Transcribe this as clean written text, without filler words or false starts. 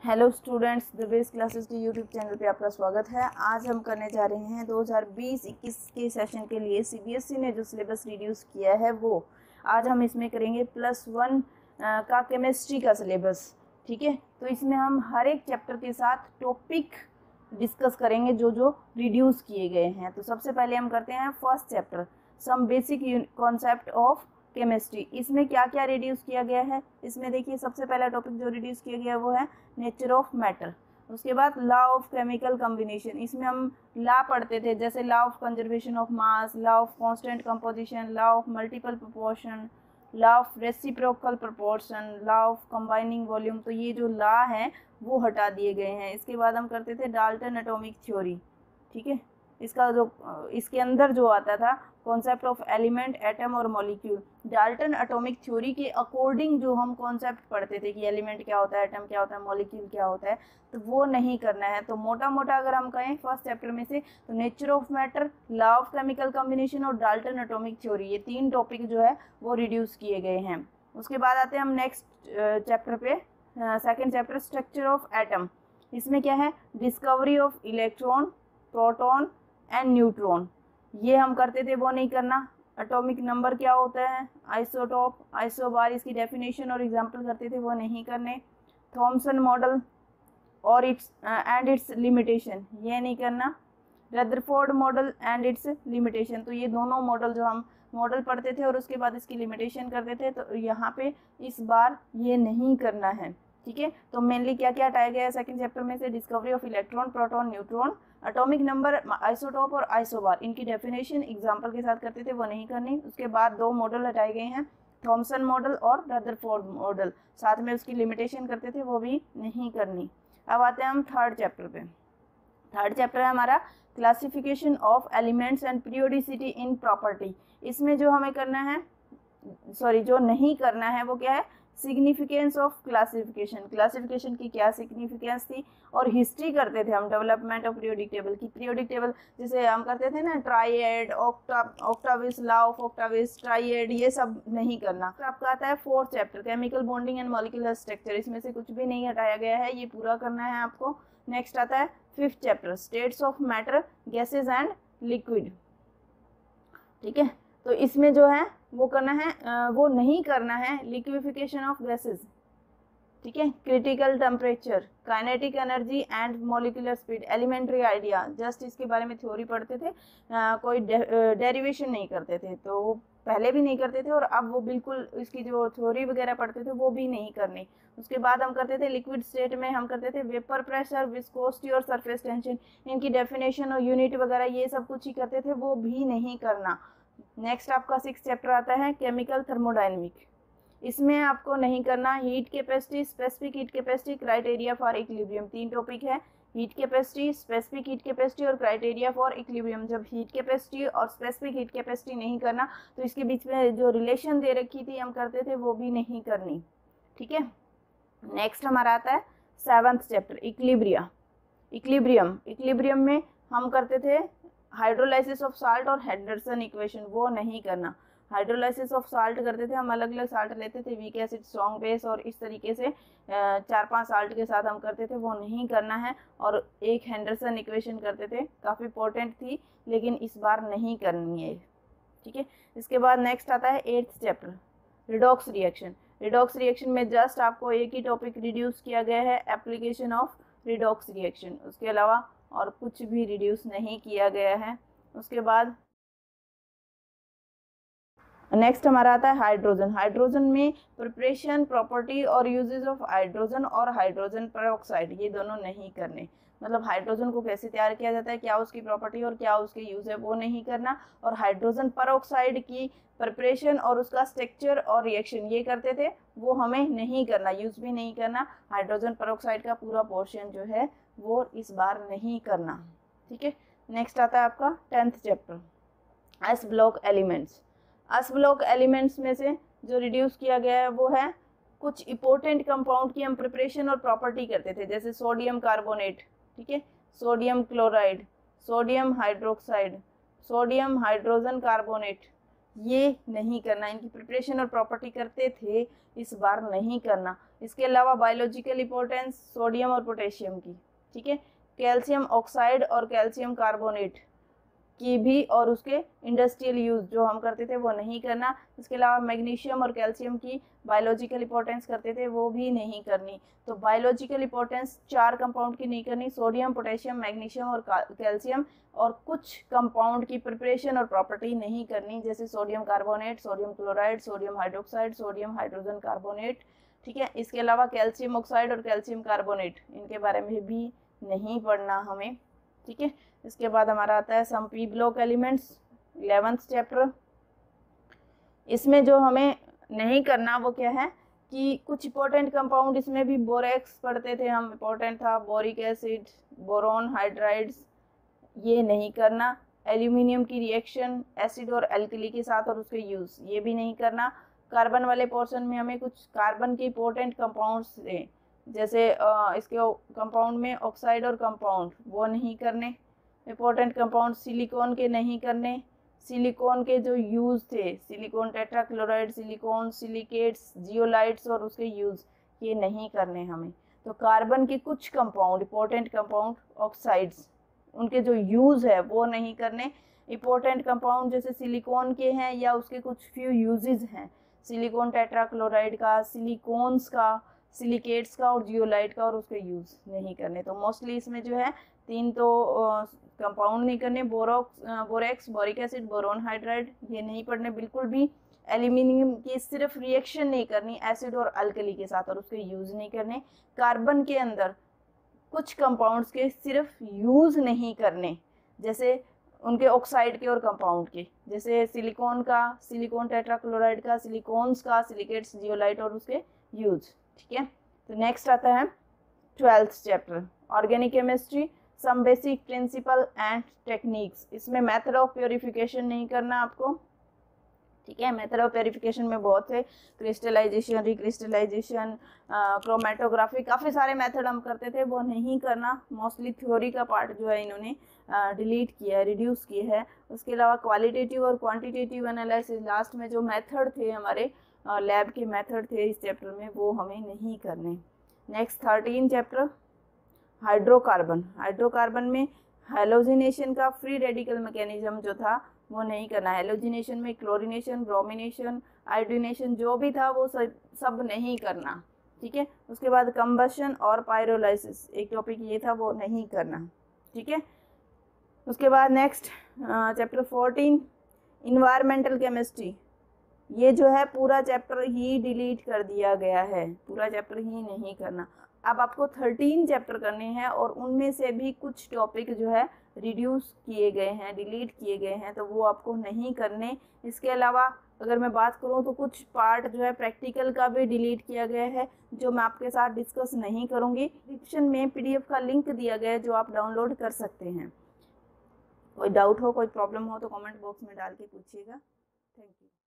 Hello students, the base classes के YouTube channel पे आपका स्वागत है। आज हम करने जा रहे हैं 2020-21 के सेशन के लिए सीबीएसई ने जो सिलेबस रिड्यूस किया है वो आज हम इसमें करेंगे +1 का केमिस्ट्री का सिलेबस। ठीक है, तो इसमें हम हर एक चैप्टर के साथ टॉपिक डिस्कस करेंगे जो जो रिड्यूस किए गए हैं। तो सबसे पहले हम करते हैं first chapter, some basic concept of chemistry. इसमें क्या क्या रिड्यूस किया गया है, इसमें देखिए सबसे पहला टॉपिक जो रिड्यूस किया गया है वो है नेचर ऑफ मैटर। उसके बाद लॉ ऑफ केमिकल कॉम्बिनेशन, इसमें हम लॉ पढ़ते थे जैसे law of conservation of mass, law of constant composition, law of multiple proportion, law of reciprocal proportion, law of combining volume. तो ये जो लॉ है वो हटा दिए गए हैं। इसके बाद हम करते थे डाल्टन एटॉमिक थ्योरी। ठीक है, इसका जो इसके अंदर जो आता था कॉन्सेप्ट ऑफ एलिमेंट, एटम और मॉलिक्यूल। डाल्टन एटॉमिक थ्योरी के अकॉर्डिंग जो हम कॉन्सेप्ट पढ़ते थे कि एलिमेंट क्या होता है, एटम क्या होता है, मॉलिक्यूल क्या होता है, तो वो नहीं करना है। तो मोटा मोटा अगर हम कहें फर्स्ट चैप्टर में से तो nature of matter, law of chemical combination और डाल्टन एटॉमिक थ्योरी, ये 3 टॉपिक जो है वो रिड्यूस किए गए हैं। उसके बाद आते हैं हम नेक्स्ट चैप्टर पे, second chapter structure of atom. इसमें क्या है, discovery of electron, proton and neutron, ये हम करते थे, वो नहीं करना। एटॉमिक नंबर क्या होता है, आइसोटॉप, आइसोबार, इसकी डेफिनेशन और एग्जांपल करते थे, वो नहीं करने। थॉमसन मॉडल और इट्स एंड इट्स लिमिटेशन, ये नहीं करना। Rutherford model and it's limitation, तो ये दोनों मॉडल जो हम मॉडल पढ़ते थे और उसके बाद इसकी लिमिटेशन करते थे, तो यहाँ पे इस बार ये नहीं करना है। ठीक है, तो मेनली क्या क्या हटाया गया है सेकंड चैप्टर में से, discovery of electron, proton, neutron, atomic number, isotope और आइसोबार, इनकी डेफिनेशन एग्जांपल के साथ करते थे, वो नहीं करनी। उसके बाद 2 मॉडल हटाए गए हैं, थॉमसन मॉडल और रदरफोर्ड मॉडल, साथ में उसकी लिमिटेशन करते थे, वो भी नहीं करनी। अब आते हैं हम थर्ड चैप्टर पे। थर्ड चैप्टर है हमारा classification of elements and periodicity in property. इसमें जो हमें करना है, जो नहीं करना है वो क्या है, सिग्निफिकेंस ऑफ क्लासिफिकेशन। क्लासिफिकेशन की क्या सिग्निफिकेंस थी, और हिस्ट्री करते थे हम डेवलपमेंट ऑफ पीरियोडिक टेबल की। पीरियोडिक टेबल जैसे हम करते थे ना, ट्राइएड, ऑक्टाविस, लॉ ऑफ ऑक्टाविस, ट्राइएड, ये सब नहीं करना। तो आपका आता है fourth chapter, chemical bonding and molecular structure. इसमें से कुछ भी नहीं हटाया गया है, ये पूरा करना है आपको। नेक्स्ट आता है fifth chapter, states of matter, gases and liquid. ठीक है, तो इसमें जो है वो करना है, वो नहीं करना है लिक्विफिकेशन ऑफ गैसेस। ठीक है, critical temperature, kinetic energy and molecular speed, elementary idea, just इसके बारे में थ्योरी पढ़ते थे, कोई डेरिवेशन नहीं करते थे। तो वो पहले भी नहीं करते थे और अब वो बिल्कुल इसकी जो थ्योरी वगैरह पढ़ते थे वो भी नहीं करनी। उसके बाद हम करते थे लिक्विड स्टेट में, हम करते थे वेपर प्रेशर, विस्कोसिटी और सरफेस टेंशन, इनकी डेफिनेशन और यूनिट वगैरह ये सब कुछ ही करते थे, वो भी नहीं करना। नेक्स्ट आपका 6th चैप्टर आता है केमिकल थर्मोडायनेमिक। इसमें आपको नहीं करना heat capacity, specific heat capacity, criteria for equilibrium. 3 topic है, heat capacity, specific heat capacity और क्राइटेरिया फॉर इक्विलिब्रियम। जब हीट कैपेसिटी और स्पेसिफिक हीट कैपेसिटी नहीं करना तो इसके बीच में जो रिलेशन दे रखी थी हम करते थे, वो भी नहीं करनी। ठीक है, नेक्स्ट हमारा आता है 7th चैप्टर, इक्विलिब्रियम में हम करते थे हाइड्रोलाइसिस ऑफ साल्ट और हेंडरसन इक्वेशन, वो नहीं करना। हाइड्रोलाइसिस ऑफ साल्ट करते थे हम, अलग अलग साल्ट लेते थे, वीक एसिड, स्ट्रॉन्ग बेस, और इस तरीके से 4-5 साल्ट के साथ हम करते थे, वो नहीं करना है। और एक हेंडरसन इक्वेशन करते थे, काफ़ी इंपॉर्टेंट थी लेकिन इस बार नहीं करनी है। ठीक है, इसके बाद नेक्स्ट आता है 8th chapter, redox reaction. Redox reaction में जस्ट आपको एक ही टॉपिक रिड्यूस किया गया है, एप्लीकेशन ऑफ रिडॉक्स रिएक्शन, उसके अलावा और कुछ भी रिड्यूस नहीं किया गया है। उसके बाद नेक्स्ट हमारा आता है हाइड्रोजन। हाइड्रोजन में प्रिपरेशन, प्रॉपर्टी और यूजेस ऑफ हाइड्रोजन और हाइड्रोजन पेरोक्साइड, ये दोनों नहीं करने। मतलब हाइड्रोजन को कैसे तैयार किया जाता है, क्या उसकी प्रॉपर्टी और क्या उसके यूज है, वो नहीं करना। और हाइड्रोजन पेरोक्साइड की प्रिपरेशन और उसका स्ट्रक्चर और रिएक्शन ये करते थे, वो हमें नहीं करना, यूज भी नहीं करना। हाइड्रोजन पेरोक्साइड का पूरा पोर्शन जो है वो इस बार नहीं करना। ठीक है, नेक्स्ट आता है आपका 10th chapter, S block elements. S block elements में से जो रिड्यूस किया गया है वो है कुछ इंपॉर्टेंट कंपाउंड की हम प्रिपरेशन और प्रॉपर्टी करते थे, जैसे सोडियम कार्बोनेट, ठीक है, sodium chloride, sodium hydroxide, sodium hydrogen carbonate, ये नहीं करना। इनकी प्रिपरेशन और प्रॉपर्टी करते थे, इस बार नहीं करना। इसके अलावा बायोलॉजिकल इंपॉर्टेंस सोडियम और पोटेशियम की, ठीक है, कैल्शियम ऑक्साइड और कैल्शियम कार्बोनेट की भी, और उसके इंडस्ट्रियल यूज जो हम करते थे वो नहीं करना। इसके अलावा मैग्नीशियम और कैल्शियम की बायोलॉजिकल इंपॉर्टेंस करते थे, वो भी नहीं करनी। तो बायोलॉजिकल इंपॉर्टेंस 4 कंपाउंड की नहीं करनी, सोडियम, पोटेशियम, मैग्नीशियम और कैल्शियम। और कुछ कंपाउंड की प्रिपरेशन और प्रॉपर्टी नहीं करनी, जैसे sodium carbonate, sodium chloride, sodium hydroxide, sodium hydrogen carbonate, ठीक है। इसके अलावा कैल्शियम ऑक्साइड और कैल्शियम कार्बोनेट, इनके बारे में भी नहीं पढ़ना हमें, ठीक है। इसके बाद हमारा आता है some p block elements, 11th chapter. इसमें जो हमें नहीं करना वो क्या है कि कुछ इंपॉर्टेंट कंपाउंड, इसमें भी बोरेक्स पढ़ते थे हम, इंपॉर्टेंट था, बोरिक एसिड, बोरोन हाइड्राइड्स, ये नहीं करना। एल्यूमिनियम की रिएक्शन एसिड और एल्कली के साथ और उसके यूज़, ये भी नहीं करना। कार्बन वाले पोर्शन में हमें कुछ कार्बन के इंपॉर्टेंट कंपाउंड्स दें, जैसे इसके कंपाउंड में ऑक्साइड और कंपाउंड, वो नहीं करने। इंपॉर्टेंट कंपाउंड सिलिकॉन के नहीं करने। सिलिकॉन के जो यूज़ थे, silicon tetrachloride, silicon silicates, zeolites और उसके यूज़, ये नहीं करने हमें। तो कार्बन के कुछ कंपाउंड, इंपॉर्टेंट कंपाउंड ऑक्साइड्स, उनके जो यूज़ है वो नहीं करने। इंपॉर्टेंट कंपाउंड जैसे सिलिकॉन के हैं या उसके कुछ फ्यू यूजेस हैं, सिलिकॉन टेट्राक्लोराइड का, सिलिकॉन्स का, सिलिकेट्स का और जियोलाइट का, और उसके यूज़ नहीं करने। तो मोस्टली इसमें जो है 3 तो कंपाउंड नहीं करने, borax, boric acid, boron hydride, ये नहीं पढ़ने बिल्कुल भी। एल्यूमिनियम की सिर्फ रिएक्शन नहीं करनी एसिड और अल्कली के साथ और उसके यूज़ नहीं करने। कार्बन के अंदर कुछ कंपाउंड्स के सिर्फ यूज़ नहीं करने, जैसे उनके ऑक्साइड के और कंपाउंड के, जैसे सिलिकॉन का, सिलिकॉन टेट्राक्लोराइड का, सिलिकॉन्स का, सिलिकेट्स, जियोलाइट और उसके यूज़, ठीक है। तो नेक्स्ट आता है 12th chapter, organic chemistry, some basic principle and techniques. इसमें मेथड ऑफ प्योरिफिकेशन नहीं करना आपको, ठीक है। मेथड ऑफ प्योरिफिकेशन में बहुत है, क्रिस्टलाइजेशन, रिक्रिस्टलाइजेशन, क्रोमेटोग्राफी, काफ़ी सारे मेथड हम करते थे, वो नहीं करना। मोस्टली थ्योरी का पार्ट जो है इन्होंने डिलीट किया है, रिड्यूस किया है। उसके अलावा क्वालिटेटिव और क्वांटिटेटिव एनालिसिस, लास्ट में जो मेथड थे हमारे लैब के मेथड थे इस चैप्टर में, वो हमें नहीं करने। Next 13 chapter, hydrocarbon. हाइड्रोकार्बन में हेलोजिनेशन का फ्री रेडिकल मैकेनिज्म जो था वो नहीं करना। हेलोजिनेशन में क्लोरिनेशन, ब्रोमिनेशन, आयोडीनेशन जो भी था वो सब नहीं करना, ठीक है। उसके बाद कंबशन और पायरोलाइसिस, एक टॉपिक ये था, वो नहीं करना, ठीक है। उसके बाद नेक्स्ट चैप्टर 14, इन्वायरमेंटल केमिस्ट्री। ये जो है पूरा चैप्टर ही डिलीट कर दिया गया है, पूरा चैप्टर ही नहीं करना। अब आपको 13 चैप्टर करने हैं और उनमें से भी कुछ टॉपिक जो है रिड्यूस किए गए हैं, डिलीट किए गए हैं, तो वो आपको नहीं करने। इसके अलावा अगर मैं बात करूं तो कुछ पार्ट जो है प्रैक्टिकल का भी डिलीट किया गया है, जो मैं आपके साथ डिस्कस नहीं करूंगी। डिस्क्रिप्शन में PDF का लिंक दिया गया है जो आप डाउनलोड कर सकते हैं। कोई डाउट हो, कोई प्रॉब्लम हो तो कमेंट बॉक्स में डाल के पूछिएगा। Thank you.